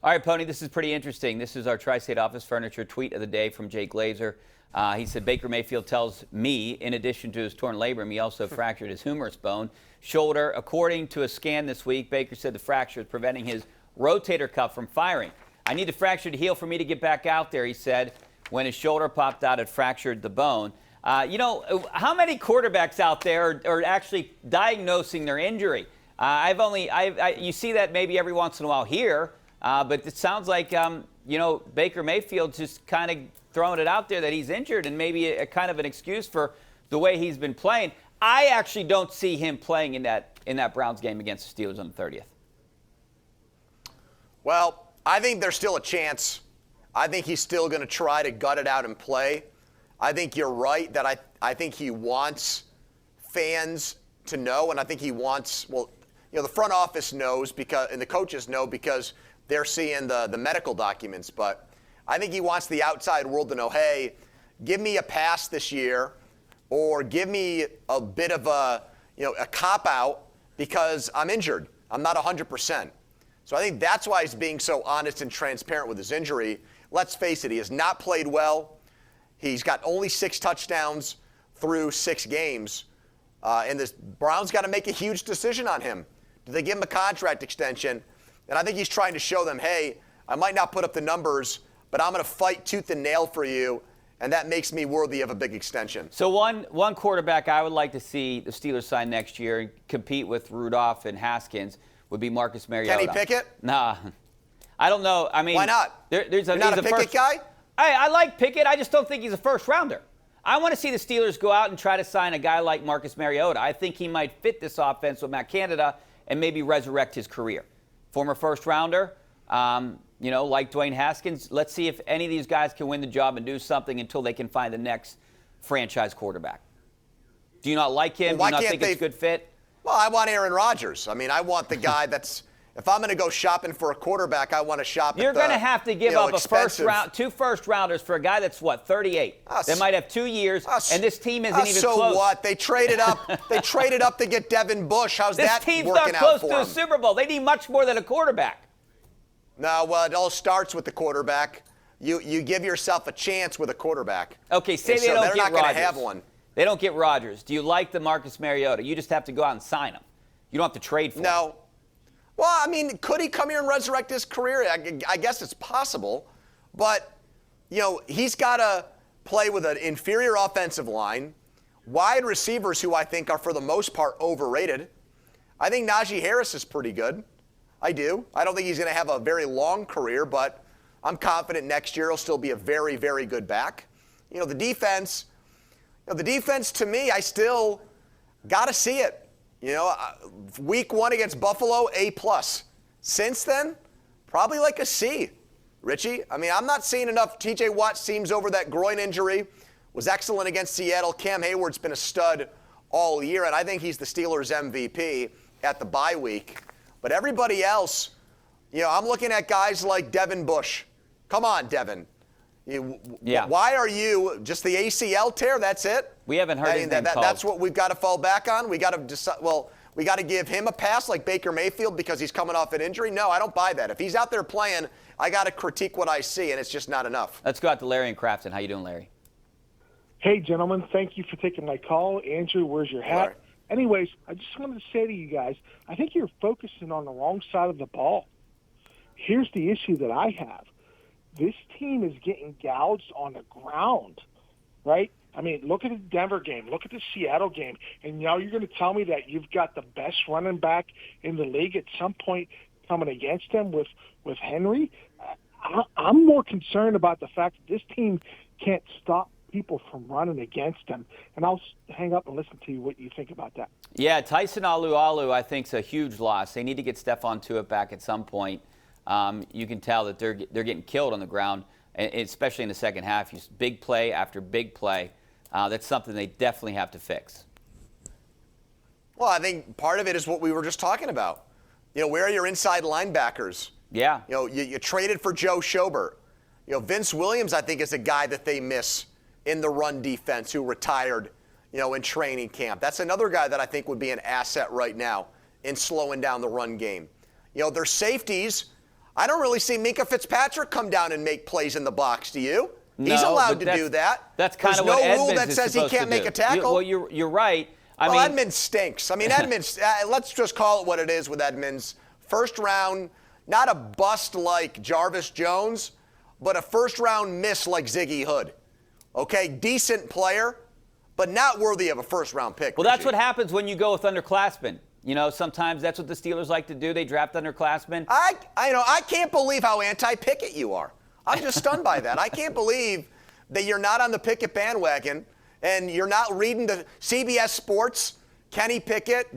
All right, Pony, this is pretty interesting. This is our Tri-State Office Furniture tweet of the day from Jake Glazer. He said, Baker Mayfield tells me, in addition to his torn labrum, he also fractured his humerus bone, shoulder. According to a scan this week, Baker said the fracture is preventing his rotator cuff from firing. I need the fracture to heal for me to get back out there, he said. When his shoulder popped out, it fractured the bone. How many quarterbacks out there are actually diagnosing their injury? You see that maybe every once in a while here. But it sounds like, Baker Mayfield just kind of throwing it out there that he's injured and maybe a kind of an excuse for the way he's been playing. I actually don't see him playing in that Browns game against the Steelers on the 30th. Well, I think there's still a chance. I think he's still going to try to gut it out and play. I think you're right that I think he wants fans to know, and I think he wants, the front office knows and the coaches know because they're seeing the medical documents, but I think he wants the outside world to know, hey, give me a pass this year or give me a bit of a cop-out because I'm injured. I'm not 100%. So I think that's why he's being so honest and transparent with his injury. Let's face it, he has not played well. He's got only 6 touchdowns through 6 games. And the Browns got to make a huge decision on him. Do they give him a contract extension? And I think he's trying to show them, hey, I might not put up the numbers, but I'm going to fight tooth and nail for you, and that makes me worthy of a big extension. So one quarterback I would like to see the Steelers sign next year and compete with Rudolph and Haskins would be Marcus Mariota. Kenny Pickett? Nah. I don't know. I mean, why not? You're not a Pickett guy? I like Pickett. I just don't think he's a first-rounder. I want to see the Steelers go out and try to sign a guy like Marcus Mariota. I think he might fit this offense with Matt Canada and maybe resurrect his career. Former first-rounder, like Dwayne Haskins. Let's see if any of these guys can win the job and do something until they can find the next franchise quarterback. Do you not like him? Well, do you not think it's a good fit? Well, I want Aaron Rodgers. I mean, I want the guy that's – if I'm going to go shopping for a quarterback, I want to shop You're going to have to give up expensive. 2 first-rounders for a guy that's, 38? They might have 2 years, and this team isn't even so close. So what? They traded up. They traded up to get Devin Bush. How's that working out for them? This team's not close to a Super Bowl. They need much more than a quarterback. No, well, it all starts with the quarterback. You give yourself a chance with a quarterback. Okay, say they don't they're get not going Rodgers. to have one. They don't get Rodgers. Do you like the Marcus Mariota? You just have to go out and sign him. You don't have to trade for him. No. Well, I mean, could he come here and resurrect his career? I guess it's possible. But, he's got to play with an inferior offensive line, wide receivers who I think are, for the most part, overrated. I think Najee Harris is pretty good. I do. I don't think he's going to have a very long career, but I'm confident next year he'll still be a very, very good back. The defense to me, I still got to see it. Week 1 against Buffalo, A+. Since then, probably like a C. Richie, I mean, I'm not seeing enough. T.J. Watt seems over that groin injury. Was excellent against Seattle. Cam Hayward's been a stud all year, and I think he's the Steelers' MVP at the bye week. But everybody else, I'm looking at guys like Devin Bush. Come on, Devin. Why are you just the ACL tear? That's it? We haven't heard his name called. That's what we've got to fall back on. We got to decide. Well, we got to give him a pass like Baker Mayfield because he's coming off an injury. No, I don't buy that. If he's out there playing, I got to critique what I see, and it's just not enough. Let's go out to Larry in Crafton. How you doing, Larry? Hey, gentlemen. Thank you for taking my call. Andrew, where's your hat? Anyways, I just wanted to say to you guys, I think you're focusing on the wrong side of the ball. Here's the issue that I have. This team is getting gouged on the ground, right? I mean, look at the Denver game. Look at the Seattle game. And now you're going to tell me that you've got the best running back in the league at some point coming against them with Henry? I'm more concerned about the fact that this team can't stop people from running against them. And I'll hang up and listen to you what you think about that. Yeah, Tyson Alualu, I think, is a huge loss. They need to get Stephon Tuitt back at some point. You can tell that they're getting killed on the ground, especially in the second half. Big play after big play. That's something they definitely have to fix. Well, I think part of it is what we were just talking about. Where are your inside linebackers? Yeah. You traded for Joe Schobert. Vince Williams, I think, is a guy that they miss in the run defense who retired, in training camp. That's another guy that I think would be an asset right now in slowing down the run game. Their safeties, I don't really see Minka Fitzpatrick come down and make plays in the box, do you? No, He's allowed but to do that. That's kind of There's what no rule Edmonds that is says he supposed can't to make do. a tackle. Well, you're right. I mean, Edmonds stinks. I mean, Edmonds, let's just call it what it is with Edmonds. First round, not a bust like Jarvis Jones, but a first round miss like Ziggy Hood. Okay, decent player, but not worthy of a first round pick. Well, that's what happens when you go with underclassmen. You know, sometimes that's what the Steelers like to do. They draft underclassmen. I can't believe how anti-Pickett you are. I'm just stunned by that. I can't believe that you're not on the Pickett bandwagon and you're not reading the CBS Sports, Kenny Pickett,